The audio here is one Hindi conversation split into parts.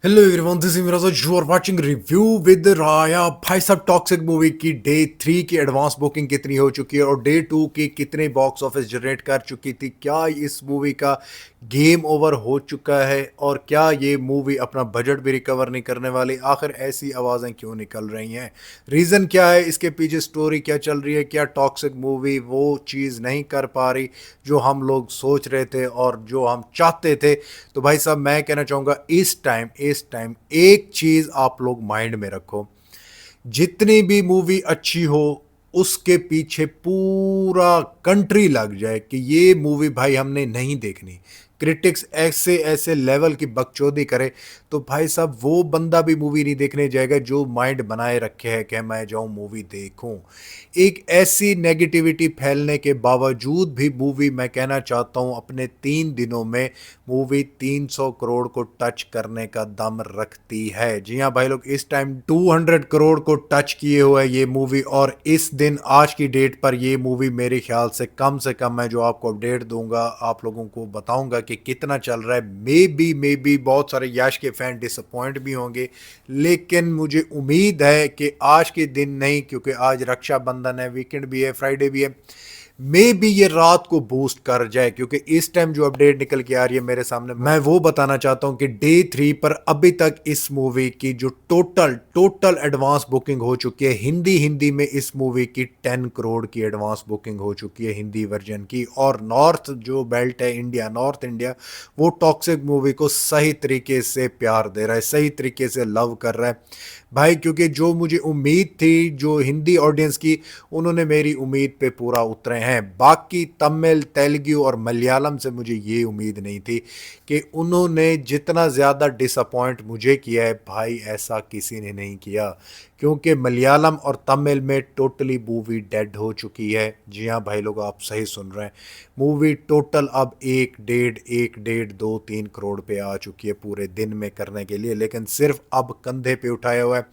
Hello everyone, this is Miraj. You are watching review with Raya. भाई साहब, टॉक्सिक मूवी की डे 3 की एडवांस बुकिंग कितनी हो चुकी है और डे 2 की कितने बॉक्स ऑफिस जनरेट कर चुकी थी? क्या इस मूवी का गेम ओवर हो चुका है और क्या ये मूवी अपना बजट भी रिकवर नहीं करने वाली? आखिर ऐसी आवाज़ें क्यों निकल रही हैं? रीज़न क्या है इसके पीछे? स्टोरी क्या चल रही है? क्या टॉक्सिक मूवी वो चीज़ नहीं कर पा रही जो हम लोग सोच रहे थे और जो हम चाहते थे? तो भाई साहब, मैं कहना चाहूँगा इस टाइम एक चीज़ आप लोग माइंड में रखो। जितनी भी मूवी अच्छी हो, उसके पीछे पूरा कंट्री लग जाए कि ये मूवी भाई हमने नहीं देखनी, क्रिटिक्स ऐसे ऐसे लेवल की बकचोदी करे, तो भाई साहब वो बंदा भी मूवी नहीं देखने जाएगा जो माइंड बनाए रखे है कि मैं जाऊं मूवी देखूं। एक ऐसी नेगेटिविटी फैलने के बावजूद भी मूवी, मैं कहना चाहता हूं, अपने 3 दिनों में मूवी 300 करोड़ को टच करने का दम रखती है। जी हाँ भाई लोग, इस टाइम 200 करोड़ को टच किए हुए है ये मूवी। और इस दिन, आज की डेट पर, ये मूवी मेरे ख्याल से कम मैं जो आपको अपडेट दूंगा, आप लोगों को बताऊंगा कि कितना चल रहा है। मे बी बहुत सारे यश के फैन डिसअपॉइंट भी होंगे, लेकिन मुझे उम्मीद है कि आज के दिन नहीं, क्योंकि आज रक्षाबंधन है, वीकेंड भी है, फ्राइडे भी है, मे बी ये रात को बूस्ट कर जाए। क्योंकि इस टाइम जो अपडेट निकल के आ रही है मेरे सामने, मैं वो बताना चाहता हूं कि डे 3 पर अभी तक इस मूवी की जो टोटल टोटल एडवांस बुकिंग हो चुकी है, हिंदी हिंदी में इस मूवी की 10 करोड़ की एडवांस बुकिंग हो चुकी है हिंदी वर्जन की। और नॉर्थ जो बेल्ट है, इंडिया, नॉर्थ इंडिया, वो टॉक्सिक मूवी को सही तरीके से प्यार दे रहा है, सही तरीके से लव कर रहा है भाई। क्योंकि जो मुझे उम्मीद थी जो हिंदी ऑडियंस की, उन्होंने मेरी उम्मीद पे पूरा उतरे हैं। बाकी तमिल, तेलुगु और मलयालम से मुझे ये उम्मीद नहीं थी कि उन्होंने जितना ज़्यादा डिसअपॉइंट मुझे किया है, भाई ऐसा किसी ने नहीं किया। क्योंकि मलयालम और तमिल में टोटली मूवी डेड हो चुकी है। जी हाँ भाई लोग, आप सही सुन रहे हैं। मूवी टोटल अब एक डेढ़ 2-3 करोड़ पे आ चुकी है पूरे दिन में करने के लिए, लेकिन सिर्फ अब कंधे पे उठाया हुआ है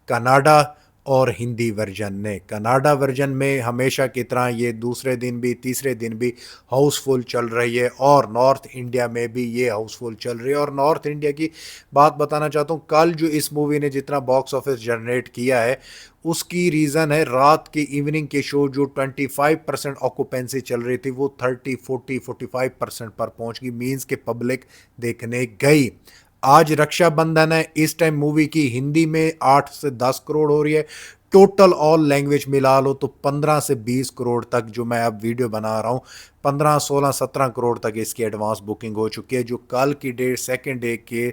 कनाडा और हिंदी वर्जन ने। कनाडा वर्जन में हमेशा की तरह ये दूसरे दिन भी तीसरे दिन भी हाउसफुल चल रही है, और नॉर्थ इंडिया में भी ये हाउसफुल चल रही है। और नॉर्थ इंडिया की बात बताना चाहता हूँ, कल जो इस मूवी ने जितना बॉक्स ऑफिस जनरेट किया है, उसकी रीज़न है रात के इवनिंग के शो जो 25% ऑक्यूपेंसी चल रही थी, वो 30, 40, 45% पर पहुंच गई। मीन्स के पब्लिक देखने गई। आज रक्षाबंधन है, इस टाइम मूवी की हिंदी में 8 से 10 करोड़ हो रही है। टोटल ऑल लैंग्वेज मिला लो तो 15 से 20 करोड़ तक, जो मैं अब वीडियो बना रहा हूँ, 15, 16, 17 करोड़ तक इसकी एडवांस बुकिंग हो चुकी है, जो कल की डेट सेकेंड डे के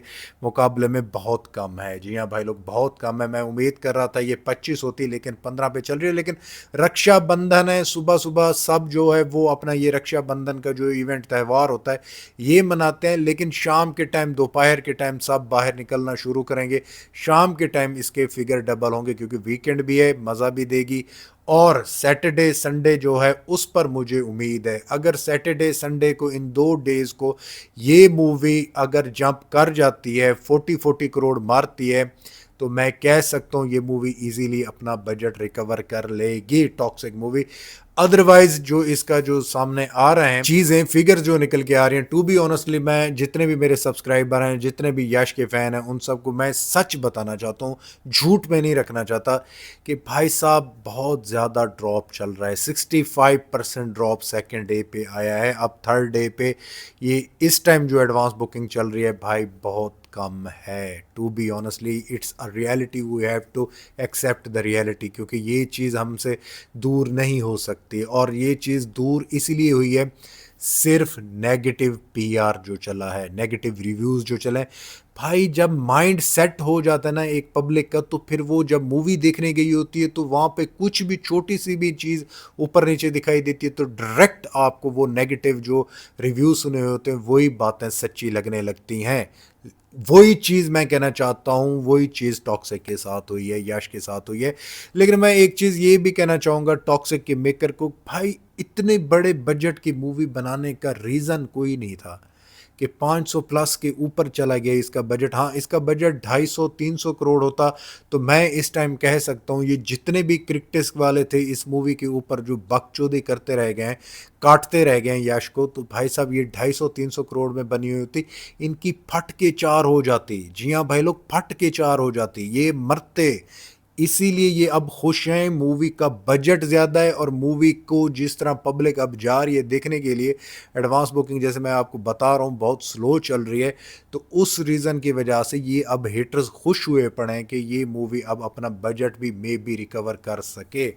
मुकाबले में बहुत कम है। जी हाँ भाई लोग, बहुत कम है। मैं उम्मीद कर रहा था ये 25 होती, लेकिन 15 पे चल रही है। लेकिन रक्षाबंधन है, सुबह सुबह सब जो है वो अपना ये रक्षाबंधन का जो इवेंट, त्यौहार होता है, ये मनाते हैं। लेकिन शाम के टाइम, दोपहर के टाइम सब बाहर निकलना शुरू करेंगे। शाम के टाइम इसके फिगर डबल होंगे, क्योंकि वीकेंड भी है, मज़ा भी देगी। और सैटरडे संडे जो है उस पर मुझे उम्मीद है, अगर सैटरडे संडे को, इन 2 डेज को, ये मूवी अगर जंप कर जाती है, 40 करोड़ मारती है, तो मैं कह सकता हूँ ये मूवी इजीली अपना बजट रिकवर कर लेगी, टॉक्सिक मूवी। अदरवाइज जो इसका जो सामने आ रहे हैं चीज़ें, फिगर्स जो निकल के आ रही हैं, टू बी ऑनेस्टली, मैं जितने भी मेरे सब्सक्राइबर हैं, जितने भी यश के फ़ैन हैं, उन सबको मैं सच बताना चाहता हूँ, झूठ में नहीं रखना चाहता, कि भाई साहब बहुत ज़्यादा ड्रॉप चल रहा है। 65% ड्रॉप सेकेंड डे पे आया है। अब थर्ड डे पे ये इस टाइम जो एडवांस बुकिंग चल रही है भाई, बहुत कम है। To be honestly, it's a reality, we have to accept the reality, क्योंकि ये चीज़ हमसे दूर नहीं हो सकती। और ये चीज़ दूर इसीलिए हुई है, सिर्फ नेगेटिव पीआर जो चला है, नेगेटिव रिव्यूज़ जो चले हैं। भाई जब माइंड सेट हो जाता है ना एक पब्लिक का, तो फिर वो जब मूवी देखने गई होती है, तो वहाँ पे कुछ भी छोटी सी भी चीज़ ऊपर नीचे दिखाई देती है, तो डायरेक्ट आपको वो नेगेटिव जो रिव्यू सुने हुए होते हैं, वही बातें सच्ची लगने लगती हैं। वही चीज़ मैं कहना चाहता हूँ, वही चीज़ टॉक्सिक के साथ हुई है, यश के साथ हुई है। लेकिन मैं एक चीज़ ये भी कहना चाहूँगा टॉक्सिक के मेकर को, भाई इतने बड़े बजट की मूवी बनाने का रीज़न कोई नहीं था। कि 500 प्लस के ऊपर चला गया इसका बजट। हाँ, इसका बजट 250-300 करोड़ होता तो मैं इस टाइम कह सकता हूँ ये जितने भी क्रिटिक्स वाले थे इस मूवी के ऊपर जो बकचोदी करते रह गए हैं, काटते रह गए हैं यश को, तो भाई साहब ये 250-300 करोड़ में बनी हुई होती, इनकी फट के चार हो जाती। जी हाँ भाई लोग, फट के चार हो जाती, ये मरते। इसीलिए ये अब खुश हैं, मूवी का बजट ज़्यादा है और मूवी को जिस तरह पब्लिक अब जा रही है देखने के लिए, एडवांस बुकिंग जैसे मैं आपको बता रहा हूँ बहुत स्लो चल रही है, तो उस रीज़न की वजह से ये अब हेटर्स खुश हुए पड़े हैं कि ये मूवी अब अपना बजट भी मे बी रिकवर कर सके।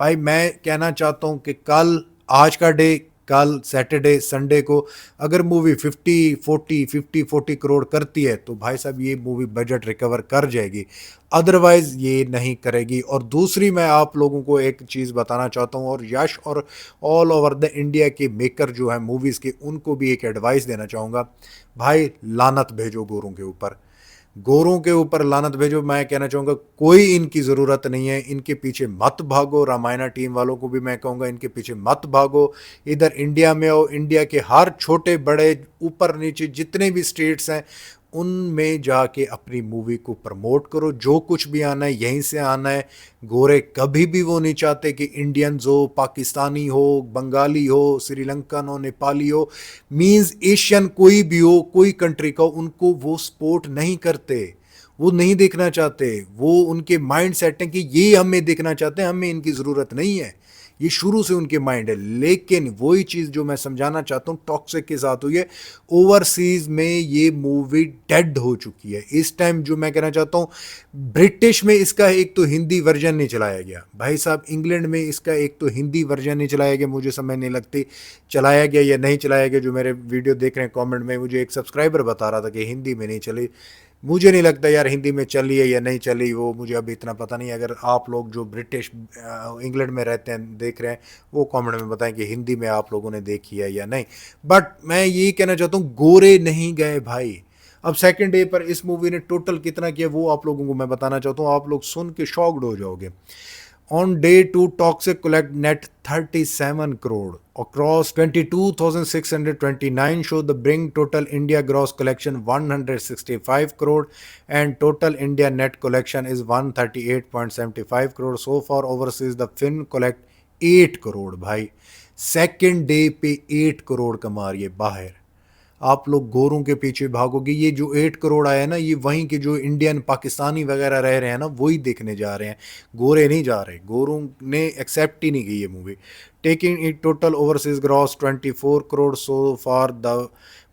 भाई मैं कहना चाहता हूँ कि कल, आज का डे, कल सैटरडे संडे को अगर मूवी 50-40 करोड़ करती है तो भाई साहब ये मूवी बजट रिकवर कर जाएगी, अदरवाइज ये नहीं करेगी। और दूसरी मैं आप लोगों को एक चीज़ बताना चाहता हूँ, और यश और ऑल ओवर द इंडिया के मेकर जो है मूवीज़ के, उनको भी एक एडवाइस देना चाहूँगा। भाई लानत भेजो गोरों के ऊपर, गोरों के ऊपर लानत भेजो। मैं कहना चाहूँगा कोई इनकी ज़रूरत नहीं है, इनके पीछे मत भागो। रामायणा टीम वालों को भी मैं कहूँगा इनके पीछे मत भागो, इधर इंडिया में हो, इंडिया के हर छोटे बड़े ऊपर नीचे जितने भी स्टेट्स हैं उनमें जाके अपनी मूवी को प्रमोट करो। जो कुछ भी आना है यहीं से आना है। गोरे कभी भी वो नहीं चाहते कि इंडियंस हो, पाकिस्तानी हो, बंगाली हो, श्रीलंकन हो, नेपाली हो, मीन्स एशियन कोई भी हो, कोई कंट्री का हो, उनको वो सपोर्ट नहीं करते, वो नहीं देखना चाहते। वो उनके माइंड सेट है कि ये हमें देखना चाहते हैं, हमें इनकी ज़रूरत नहीं है, ये शुरू से उनके माइंड है। लेकिन वही चीज़ जो मैं समझाना चाहता हूँ टॉक्सिक के साथ हुई है, ओवरसीज में ये मूवी डेड हो चुकी है इस टाइम। जो मैं कहना चाहता हूँ, ब्रिटिश में इसका एक तो हिंदी वर्जन नहीं चलाया गया भाई साहब, इंग्लैंड में इसका एक तो हिंदी वर्जन नहीं चलाया गया, मुझे समझ नहीं लगती चलाया गया या नहीं चलाया गया। जो मेरे वीडियो देख रहे हैं कमेंट में, मुझे एक सब्सक्राइबर बता रहा था कि हिंदी में नहीं चली, मुझे नहीं लगता यार हिंदी में चली है या नहीं चली, वो मुझे अभी इतना पता नहीं। अगर आप लोग जो ब्रिटिश इंग्लैंड में रहते हैं देख रहे हैं, वो कमेंट में बताएं कि हिंदी में आप लोगों ने देखी है या नहीं। बट मैं ये कहना चाहता हूँ गोरे नहीं गए भाई। अब सेकंड डे पर इस मूवी ने टोटल कितना किया वो आप लोगों को मैं बताना चाहता हूँ, आप लोग सुन के शॉक्ड हो जाओगे। On day 2, Toxic collect net 37 crore across 22,629 show. The bring total India gross collection 165 crore and total India net collection is 138.75 crore. So far overseas the film collect 8 crore भाई, सेकेंड डे पे 8 करोड़ कमा रही है बाहर। आप लोग गोरों के पीछे भागोगे, ये जो 8 करोड़ आया ना, ये वहीं के जो इंडियन पाकिस्तानी वगैरह रह रहे हैं ना वही देखने जा रहे हैं, गोरे नहीं जा रहे। गोरों ने एक्सेप्ट ही नहीं की ये movie. Taking it total overseas gross 24 crore so far, the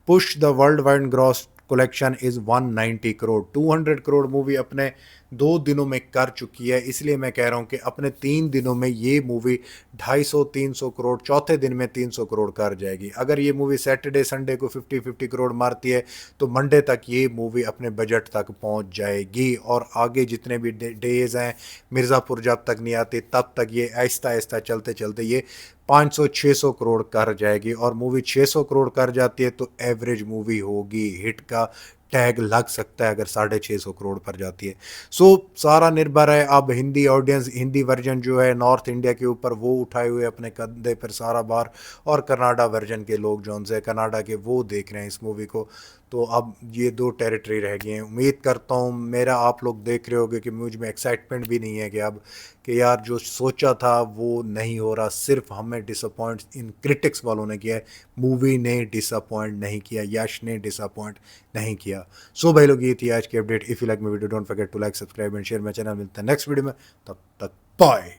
push the world wide gross collection is 190 crore. 200 crore movie अपने 2 दिनों में कर चुकी है, इसलिए मैं कह रहा हूँ कि अपने 3 दिनों में ये मूवी 250-300 करोड़, चौथे दिन में 300 करोड़ कर जाएगी। अगर ये मूवी सैटरडे संडे को 50-50 करोड़ मारती है तो मंडे तक ये मूवी अपने बजट तक पहुँच जाएगी। और आगे जितने भी डेज हैं, मिर्ज़ापुर जब तक नहीं आती तब तक ये आहिस्ता आहिस्ता चलते चलते ये 500-600 करोड़ कर जाएगी। और मूवी 600 करोड़ कर जाती है तो एवरेज मूवी होगी, हिट का टैग लग सकता है अगर 650 करोड़ पर जाती है। सो सारा निर्भर है अब हिंदी ऑडियंस, हिंदी वर्जन जो है नॉर्थ इंडिया के ऊपर वो उठाए हुए अपने कंधे पर सारा बार, और कनाडा वर्जन के लोग जो से कनाडा के वो देख रहे हैं इस मूवी को। तो अब ये 2 टेरिटरी रह गई हैं। उम्मीद करता हूँ मेरा आप लोग देख रहे होगे कि मुझ में एक्साइटमेंट भी नहीं है कि अब कि यार जो सोचा था वो नहीं हो रहा, सिर्फ हमें डिसअपॉइंट इन क्रिटिक्स वालों ने किया है, मूवी ने डिसअपॉइंट नहीं किया, यश ने डिसअपॉइंट नहीं किया। सो भाई लोग ये थी आज की update. If you like my video don't forget to like, subscribe and share my channel. मिलता है नेक्स्ट वीडियो में, तब तक बाय।